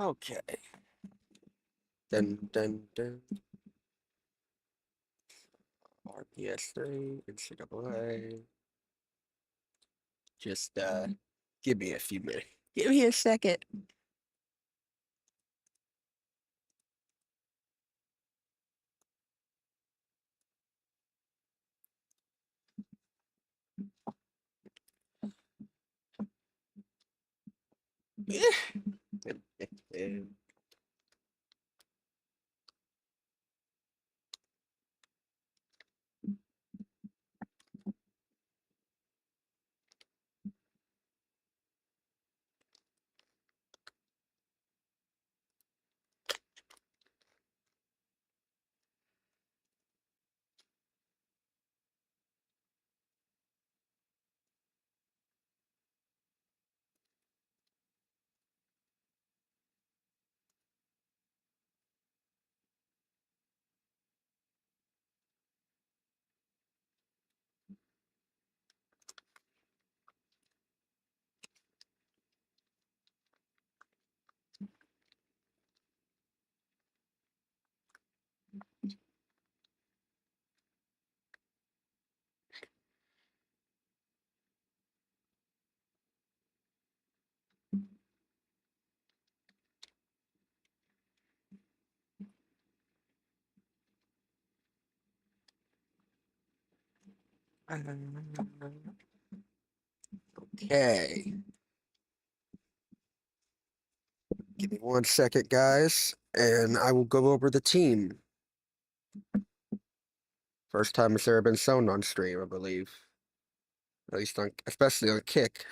Okay. Dun dun dun. RPS3, NCAA. Just give me a few minutes. Give me a second. Okay. Give me 1 second, guys, and I will go over the team. First time it's ever been shown on stream, I believe. At least on, especially on Kick.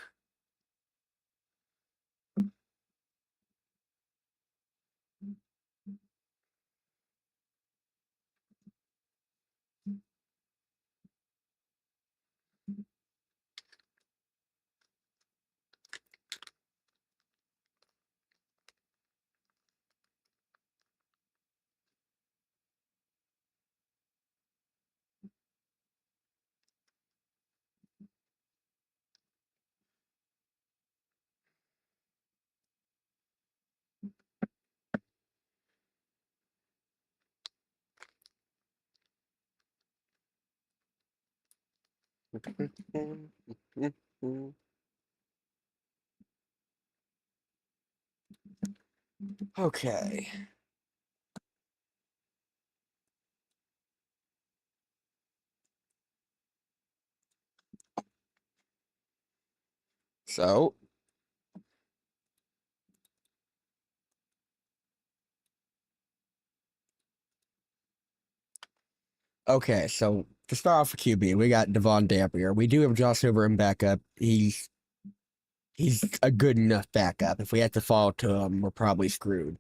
Okay. So, so to start off with QB, we got Devon Dampier. We do have Josh Hoover in backup. He's a good enough backup. If we have to fall to him, we're probably screwed.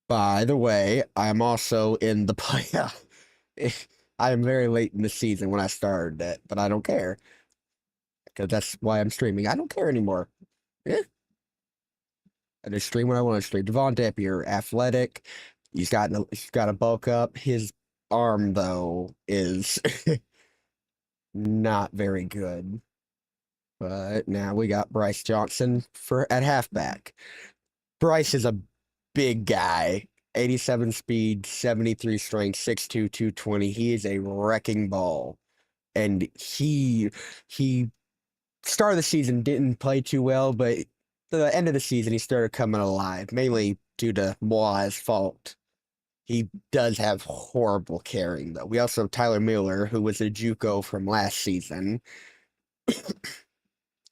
By the way, I'm also in the playoff. I am very late in the season when I started it, but I don't care because that's why I'm streaming. I don't care anymore. Yeah, I just stream when I want to stream. Devon Dampier, athletic. He's got a bulk up. His arm though is not very good. But now we got Bryce Johnson for at halfback. Bryce is a big guy. 87 speed, 73 strength, 6'2", 220. He is a wrecking ball. And he start of the season didn't play too well, but the end of the season he started coming alive, mainly due to Moa's fault. He does have horrible carrying though. We also have Tyler Miller, who was a JUCO from last season.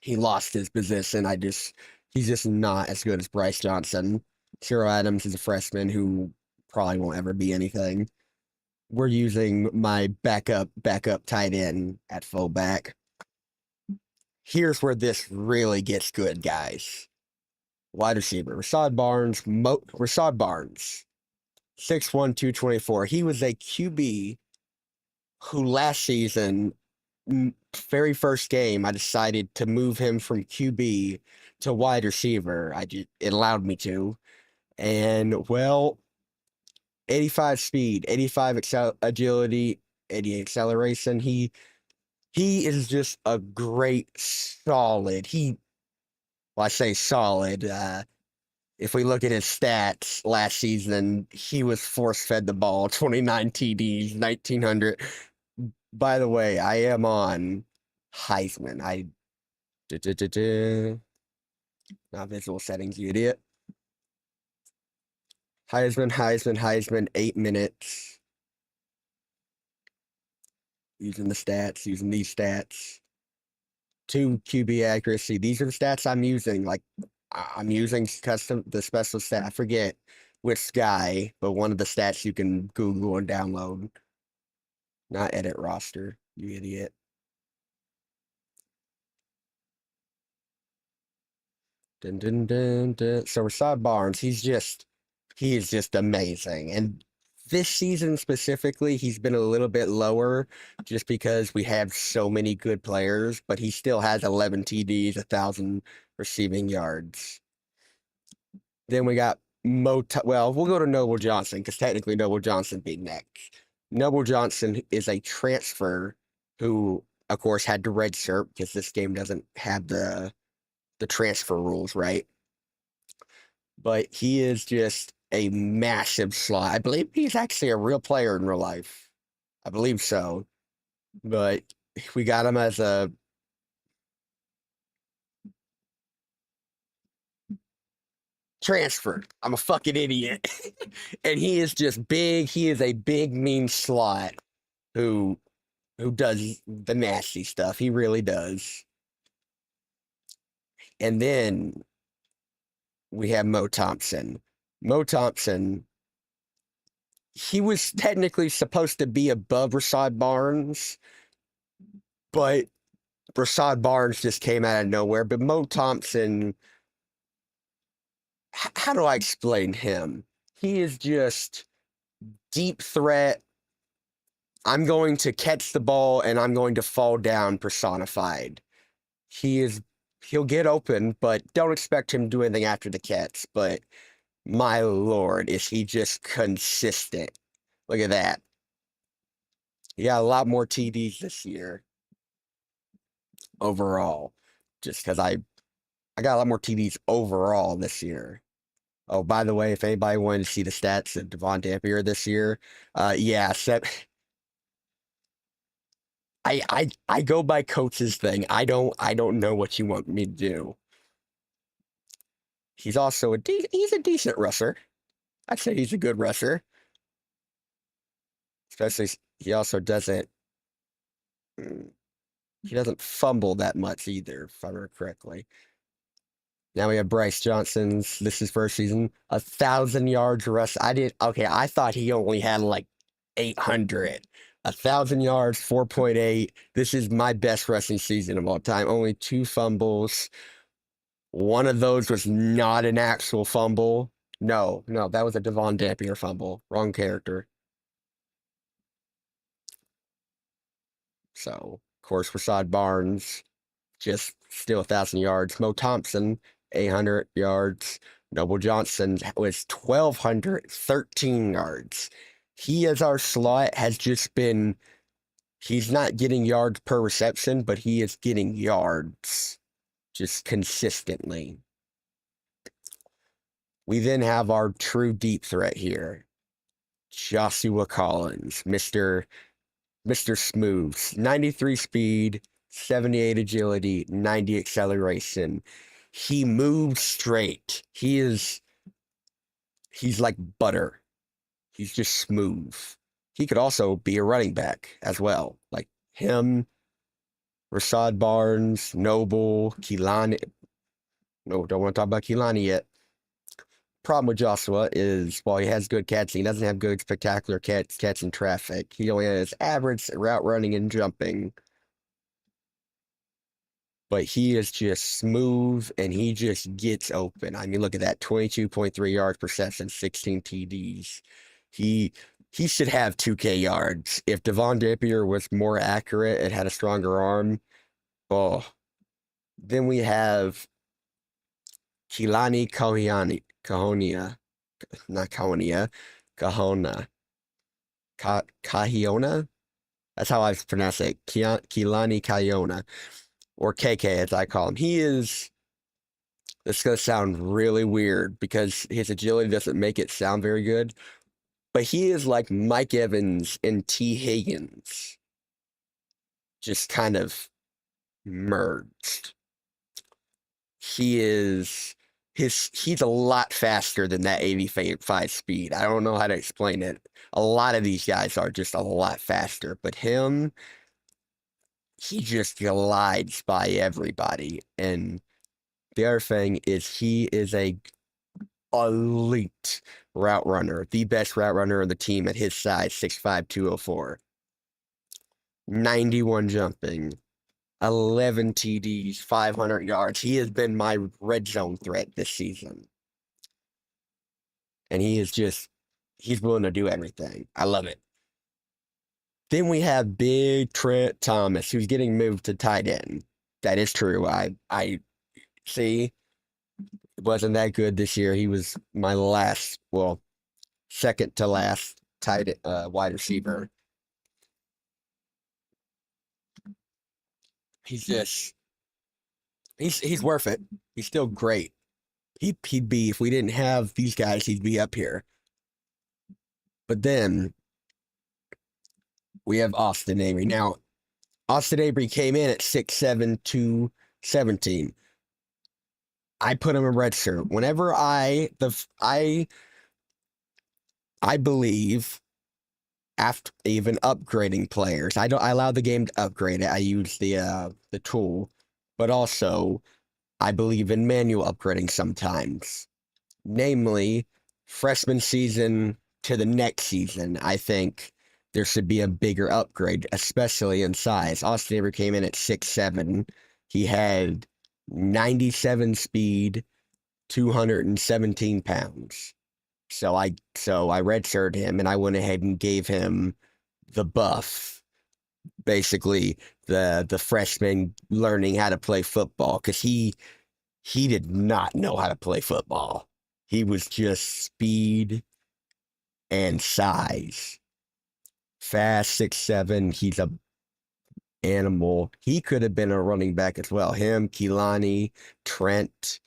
He lost his position. He's just not as good as Bryce Johnson. Cyril Adams is a freshman who probably won't ever be anything. We're using my backup tight end at fullback. Here's where this really gets good, guys. Wide receiver, Rashad Barnes, 6'1", 224. He was a QB who last season, very first game, I decided to move him from QB to wide receiver. It allowed me to. And, well, 85 speed, 85 agility, 80 acceleration. He is just a great solid. Well, I say solid. If we look at his stats last season, he was force fed the ball 29 TDs, 1900. By the way, I am on Heisman. Not visual settings, you idiot. Heisman, 8 minutes. Using the stats, using these stats. 2 QB accuracy. These are the stats I'm using. Like I'm using the special stat. I forget which guy, but one of the stats you can Google and download. Not edit roster, you idiot. Dun, dun, dun, dun. So Rashad Barnes, he is just amazing. And this season specifically, he's been a little bit lower just because we have so many good players, but he still has 11 TDs, 1,000 receiving yards. Then we got well, we'll go to Noble Johnson because technically Noble Johnson beat next. Noble Johnson is a transfer who, of course, had to redshirt because this game doesn't have the transfer rules, right? But he is just a massive slot. I believe he's actually a real player in real life. I believe so. But we got him as a transfer. I'm a fucking idiot. And he is just big. He is a big, mean slot who does the nasty stuff. He really does. And then we have Mo Thompson. Mo Thompson, he was technically supposed to be above Rashad Barnes, but Rashad Barnes just came out of nowhere. But Mo Thompson, how do I explain him? He is just deep threat. I'm going to catch the ball and I'm going to fall down personified. He'll get open, but don't expect him to do anything after the catch. But my lord, is he just consistent? Look at that. He got a lot more TDs this year overall. Just because I got a lot more TDs overall this year. Oh, by the way, if anybody wanted to see the stats of Devon Dampier this year, yeah, I go by coach's thing. I don't know what you want me to do. He's also he's a decent rusher. I'd say he's a good rusher. Especially he also doesn't mm, he doesn't fumble that much either, if I remember correctly. Now we have Bryce Johnson's. This is first season, 1,000 yards rush. I thought he only had like 800. 1,000 yards, 4.8. This is my best rushing season of all time. Only 2 fumbles. One of those was not an actual fumble. No, that was a Devon Dampier fumble. Wrong character. So, of course, Rashad Barnes just still 1,000 yards. Mo Thompson, 800 yards. Noble Johnson was 1,213 yards. He, as our slot, has just been, he's not getting yards per reception, but he is getting yards just consistently. We then have our true deep threat here. Joshua Collins, Mr. Smooth, 93 speed, 78 agility, 90 acceleration. He moves straight. He's like butter. He's just smooth. He could also be a running back as well. Like him, Rashad Barnes, Noble, Keelani. No, don't want to talk about Keelani yet. Problem with Joshua is while he has good catching, he doesn't have good spectacular catching traffic. He only has average route running and jumping. But he is just smooth and he just gets open. I mean, look at that, 22.3 yards per reception, 16 TDs. He should have 2K yards. If Devon Dampier was more accurate and had a stronger arm, oh. Then we have Kilani Cahonia, not Cahonia, Kahona, Kahiona. That's how I pronounce it. Kilani Kahiona, or KK as I call him. This is going to sound really weird because his agility doesn't make it sound very good, but he is like Mike Evans and T. Higgins, just kind of merged. He is he's a lot faster than that 85 speed. I don't know how to explain it. A lot of these guys are just a lot faster, but him, he just glides by everybody. And the other thing is he is a elite route runner, the best route runner on the team at his size, 6'5", 204. 91 jumping, 11 TDs, 500 yards. He has been my red zone threat this season. And he's willing to do everything. I love it. Then we have Big Trent Thomas, who's getting moved to tight end. That is true. I see. It wasn't that good this year. He was my last, well, second to last wide receiver. He's worth it. He's still great. He'd be, if we didn't have these guys, he'd be up here. But then we have Austin Avery. Now, Austin Avery came in at 6'7", 217. I put him in red shirt. Whenever I believe after even upgrading players, I allow the game to upgrade it. I use the tool, but also I believe in manual upgrading sometimes. Namely, freshman season to the next season, I think there should be a bigger upgrade, especially in size. Austin Avery came in at 6'7". He had 97 speed, 217 pounds. So I redshirted him and I went ahead and gave him the buff. Basically, the freshman learning how to play football, because he did not know how to play football. He was just speed and size. Fast, 6'7". He's a animal. He could have been a running back as well. Him, Keelani, Trent.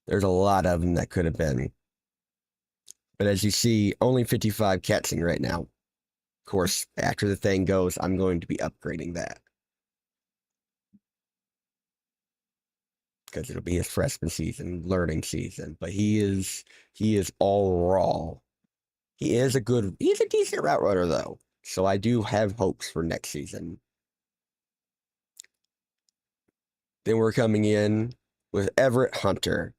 There's a lot of them that could have been. But as you see, only 55 catching right now. Of course, after the thing goes, I'm going to be upgrading that. Because it'll be his freshman season, learning season. But he is all raw. He's a decent route runner though. So I do have hopes for next season. Then we're coming in with Everett Hunter.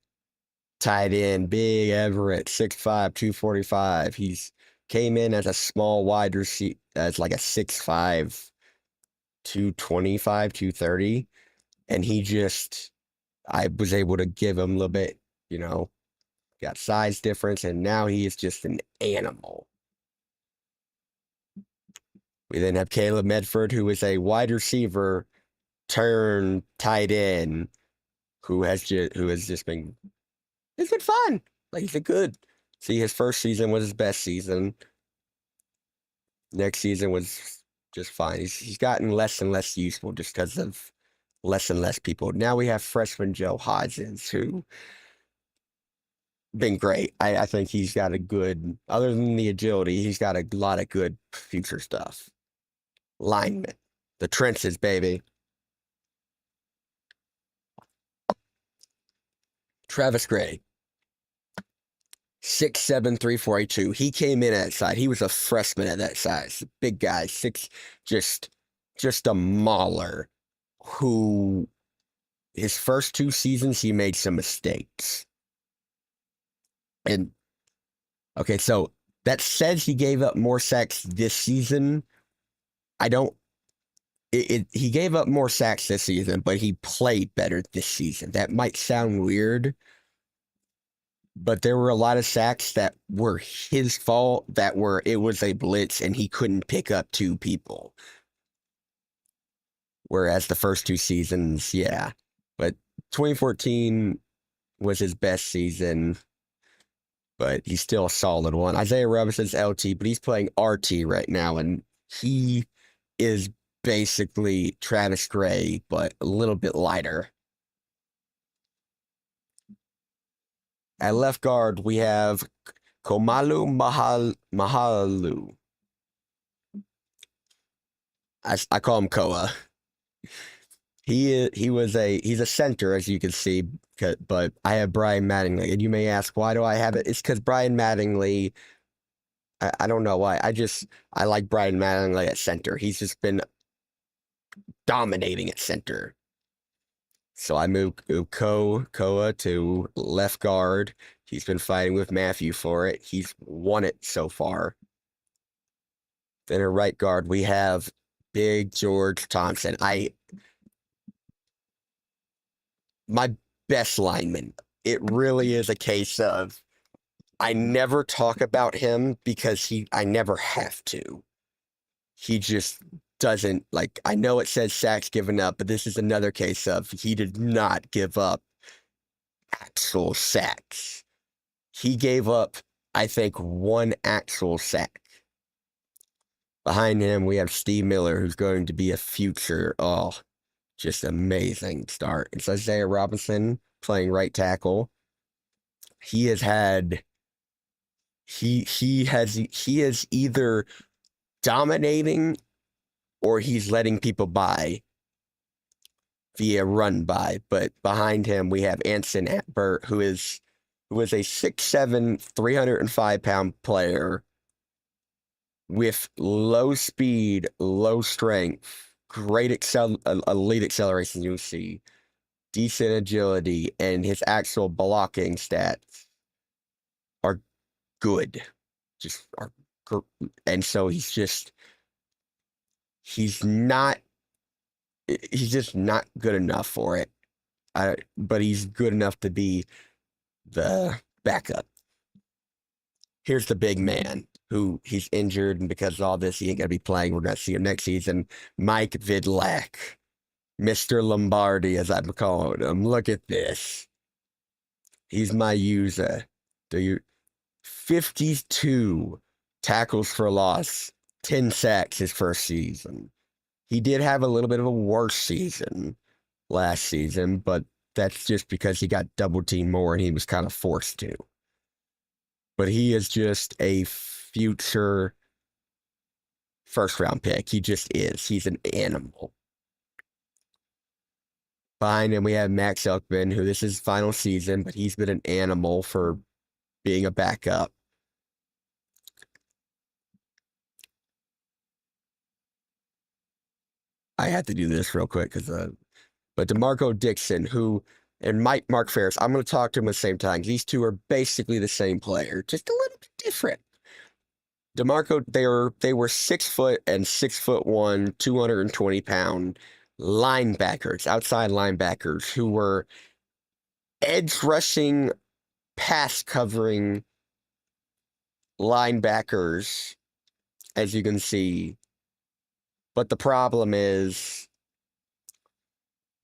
Tight end, big Everett, 6'5", 245. He's came in as a small wide receiver, as like a 6'5", 225, 230. And I was able to give him a little bit, got size difference, and now he is just an animal. We then have Caleb Medford, who is a wide receiver turned tight end, who has just been, it's been fun. Like, he's been good. See, his first season was his best season. Next season was just fine. He's gotten less and less useful just because of less and less people. Now we have freshman Joe Hodgins, who been great. I think he's got a good, other than the agility, he's got a lot of good future stuff. Lineman. The trenches, baby. Travis Gray. 6'7", 342. He came in at that size. He was a freshman at that size. Big guy. Just a mauler who his first 2 seasons he made some mistakes. And okay, so that says he gave up more sacks this season. He gave up more sacks this season, but he played better this season. That might sound weird, but there were a lot of sacks that were his fault, it was a blitz and he couldn't pick up 2 people. Whereas the first 2 seasons, yeah. But 2014 was his best season, but he's still a solid one. Isaiah Robinson's LT, but he's playing RT right now, and he is basically Travis Gray, but a little bit lighter. At left guard, we have Mahalu. I call him Koa. He's a center, as you can see, but I have Brian Mattingly, and you may ask, why do I have it? It's because Brian Mattingly. I don't know why. I like Brian Mattingly at center. He's just been dominating at center. So I moved Koa to left guard. He's been fighting with Matthew for it. He's won it so far. Then at right guard, we have Big George Thompson. My best lineman. It really is a case of I never talk about him because I never have to. He just doesn't like. I know it says sacks given up, but this is another case of he did not give up actual sacks. He gave up, I think, one actual sack. Behind him, we have Steve Miller, who's going to be a future, just amazing start. It's Isaiah Robinson playing right tackle. He has had, he is either dominating or he's letting people by via run by. But behind him, we have Anson Atbert, who is a 6'7", 305-pound player with low speed, low strength, great elite acceleration, you see, decent agility, and his actual blocking stats are good. And so he's just not good enough for it. But he's good enough to be the backup. Here's the big man who he's injured, and because of all this, he ain't gonna be playing. We're gonna see him next season. Mike Vidlak, Mr. Lombardi, as I'm calling him. Look at this. He's my user. 52 tackles for loss, 10 sacks his first season. He did have a little bit of a worse season last season, but that's just because he got double teamed more and he was kind of forced to. But he is just a future first round pick. He just is. He's an animal. Behind him, we have Max Elkman, who this is his final season, but he's been an animal for being a backup. I had to do this real quick but DeMarco Dixon, and Mark Ferris, I'm going to talk to him at the same time. These two are basically the same player, just a little bit different. DeMarco, they were 6 foot and 6'1", 220-pound linebackers, outside linebackers who were edge rushing, pass covering linebackers, as you can see. But the problem is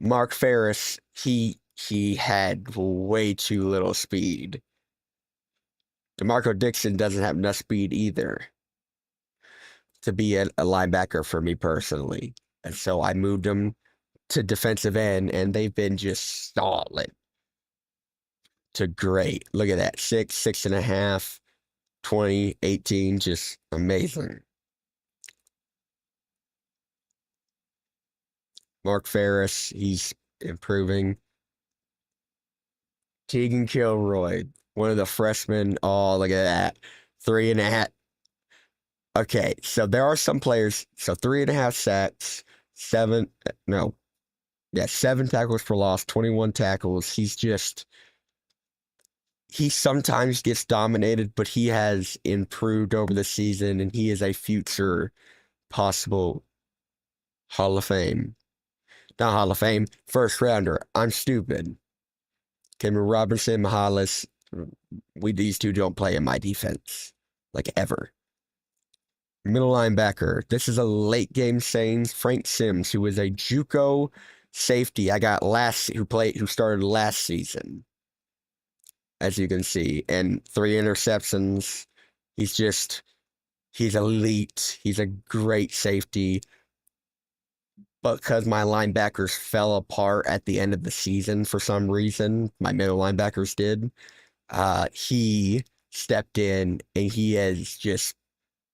Mark Ferris, he had way too little speed. DeMarco Dixon doesn't have enough speed either to be a linebacker for me personally. And so I moved him to defensive end, and they've been just solid to great. Look at that. 6.5, 20, 18, just amazing. Mark Ferris, he's improving. Tegan Kilroy, one of the freshmen. Oh, look at that. 3.5. Okay, so there are some players. So 3.5 sacks, 7 tackles for loss, 21 tackles. He sometimes gets dominated, but he has improved over the season, and he is a future possible Hall of Fame. Not Hall of Fame, first rounder. I'm stupid. Cameron Robinson, Mahalis, these two don't play in my defense, like ever. Middle linebacker. This is a late game Saints. Frank Sims, who is a JUCO safety I got who started last season, as you can see, and 3 interceptions. He's elite. He's a great safety. But because my linebackers fell apart at the end of the season for some reason, my middle linebackers did, He stepped in and he has just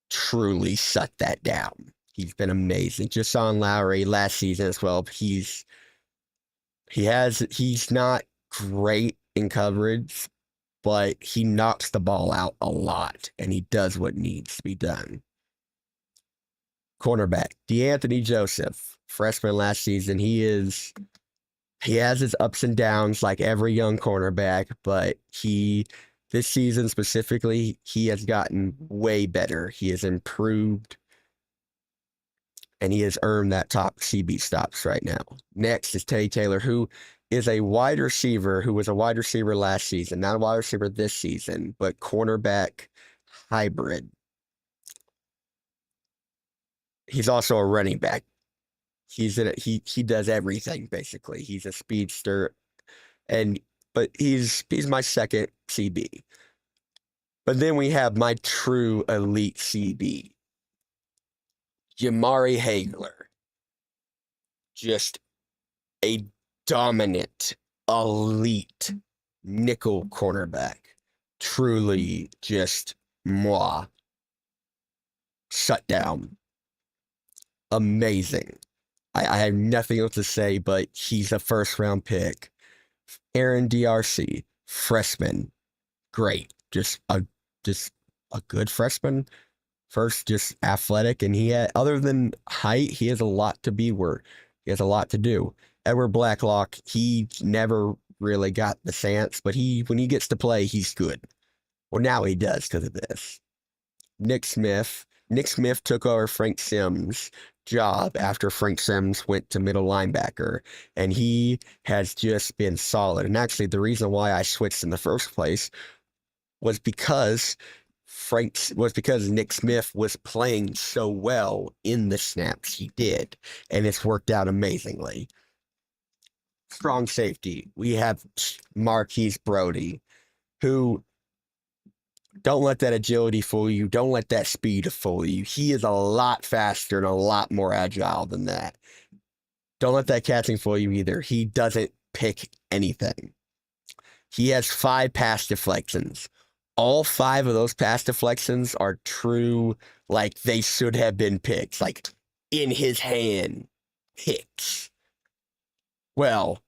truly shut that down. He's been amazing. Just on Lowry last season as well. He's not great in coverage, but he knocks the ball out a lot and he does what needs to be done. Cornerback, DeAnthony Joseph, freshman last season. He has his ups and downs like every young cornerback, but this season specifically, he has gotten way better. He has improved and he has earned that top CB stops right now. Next is Teddy Taylor, who is a wide receiver who was a wide receiver last season, not a wide receiver this season, but cornerback hybrid. He's also a running back. He does everything basically. He's a speedster, and but he's my second CB. But then we have my true elite CB, Jamari Hagler, just a dominant, elite nickel cornerback. Truly just moi. Shut down. Amazing. I have nothing else to say, but he's a first round pick. Aaron DRC, freshman. Great. Just a good freshman. First, just athletic, and other than height, he has a lot to be worth. He has a lot to do. Edward Blacklock, he never really got the chance, but when he gets to play, he's good. Well, now he does because of this. Nick Smith. Nick Smith took over Frank Sims' job after Frank Sims went to middle linebacker, and he has just been solid. And actually, the reason why I switched in the first place was because Nick Smith was playing so well in the snaps he did, and it's worked out amazingly. Strong safety. We have Marquise Brody, who don't let that agility fool you. Don't let that speed fool you. He is a lot faster and a lot more agile than that. Don't let that catching fool you either. He doesn't pick anything. He has 5 pass deflections. All 5 of those pass deflections are true, like they should have been picks, like in his hand picks. Well,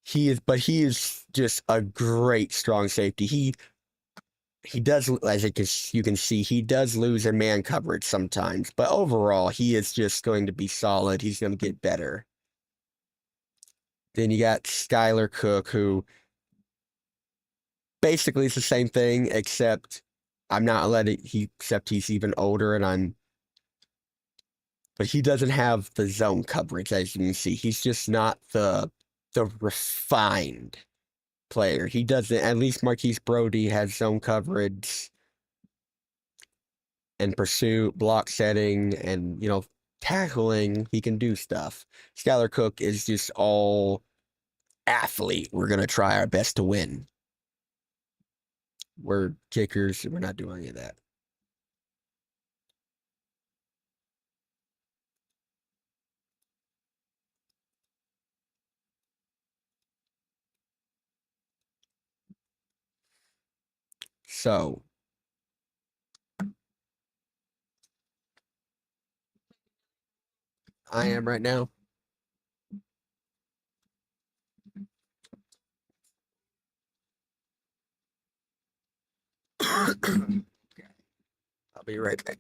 he is just a great strong safety. He does, as you can see, he does lose in man coverage sometimes, but overall, he is just going to be solid. He's going to get better. Then you got Skylar Cook, who basically is the same thing, except except he's even older, but he doesn't have the zone coverage, as you can see. He's just not the refined player. He doesn't, at least Marquise Brody has zone coverage and pursuit, block setting, and, tackling. He can do stuff. Skylar Cook is just all athlete. We're going to try our best to win. We're kickers. We're not doing any of that. So, I am right now. I'll be right back.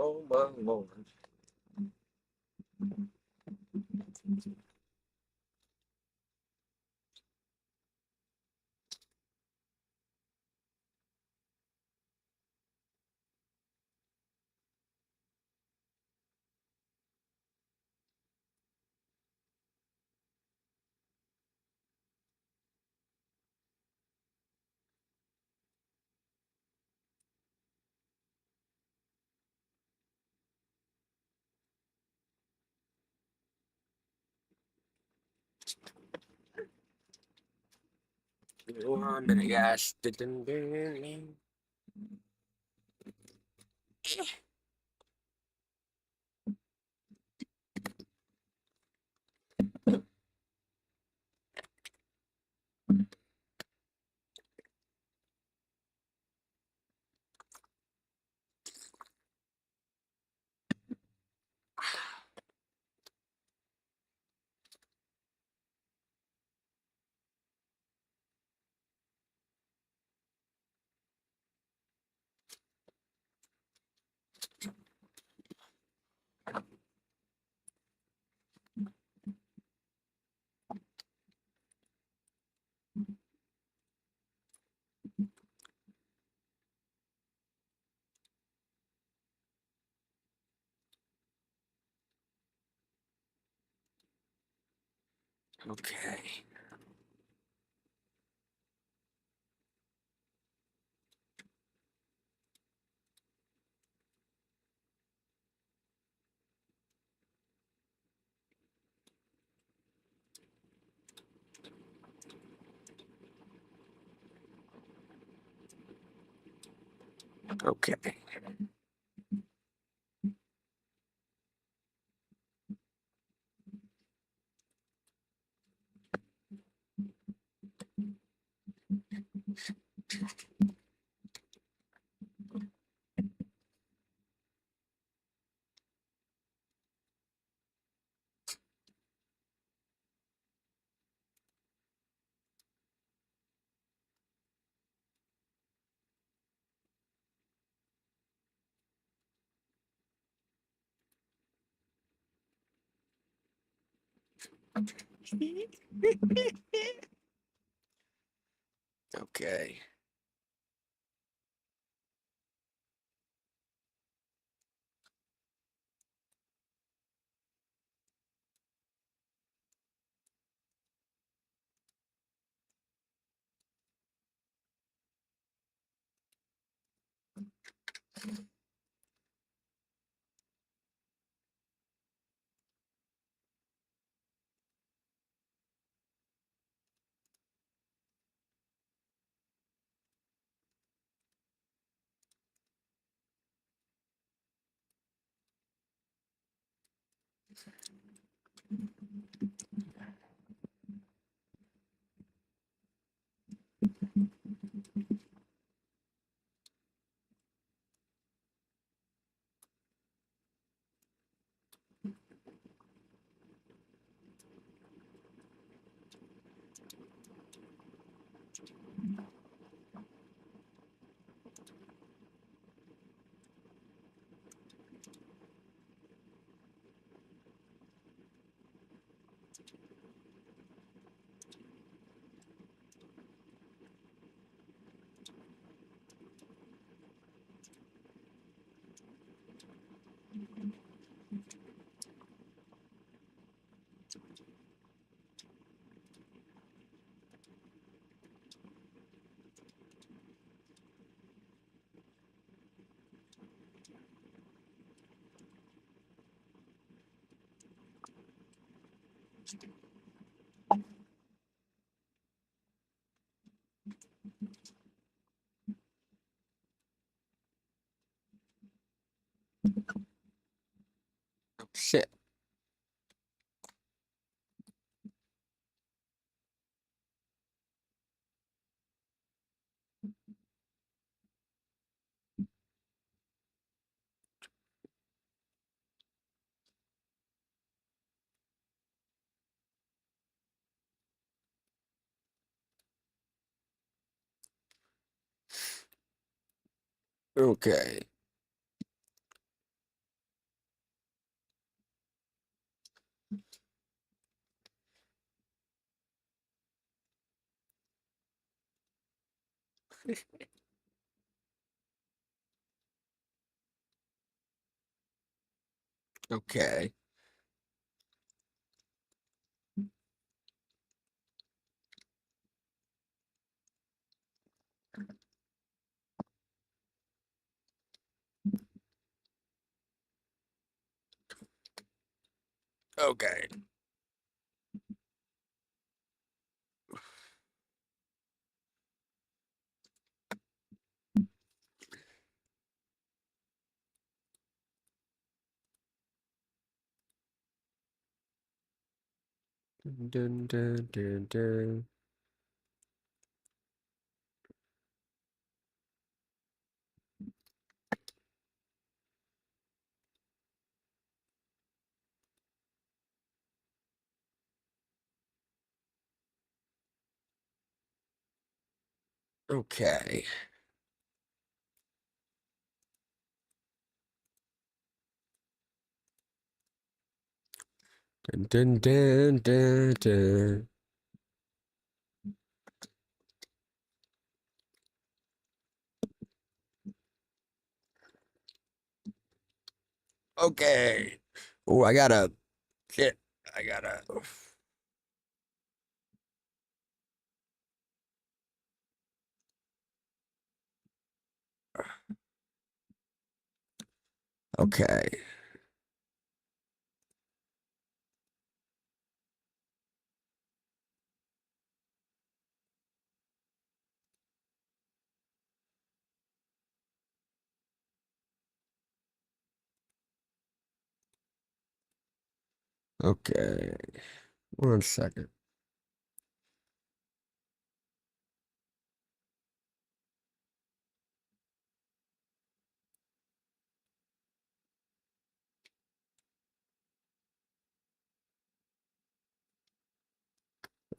Oh my lord. One minute, guys. Okay. Okay. Okay. Shit. Okay. Okay. Okay. Dun, dun, dun, dun. Okay. Dun, dun, dun, dun, dun. Okay. Oh, I gotta. Shit. I gotta. Okay. Okay. 1 second.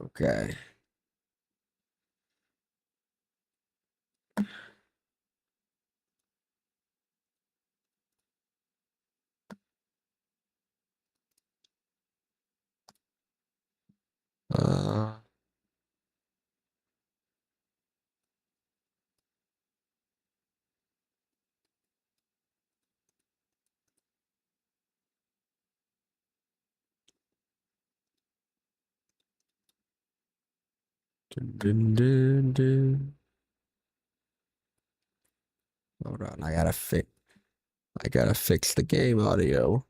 Okay. Uh, dun, dun, dun, dun. Hold on. I gotta fix the game audio.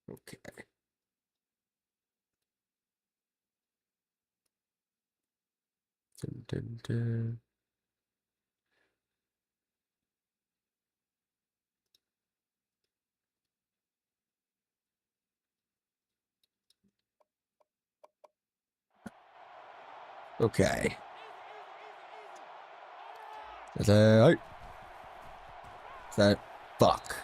Okay. Dun, dun, dun. Okay. Is that fuck?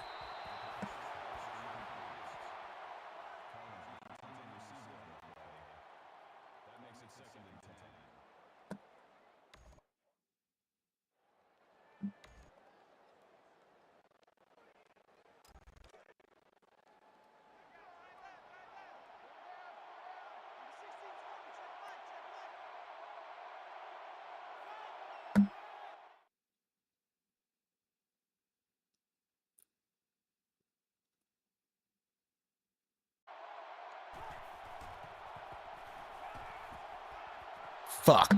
Fuck.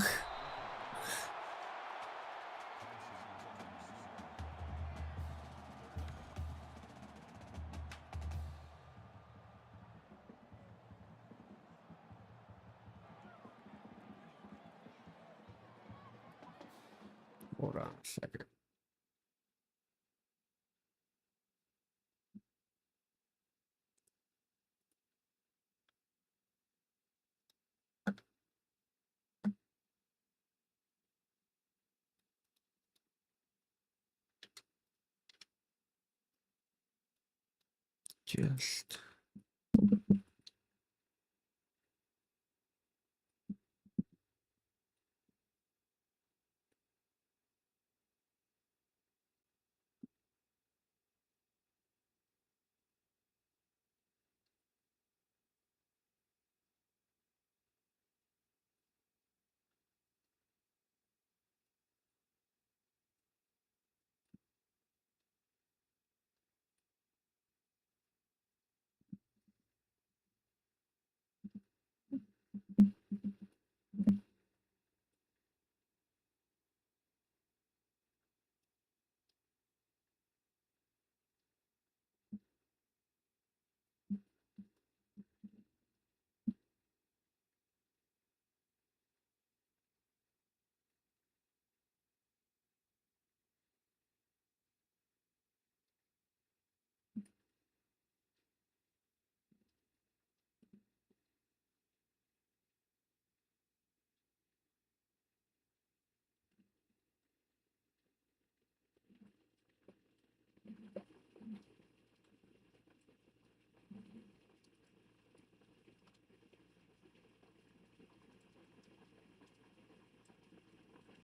Hold on a second. just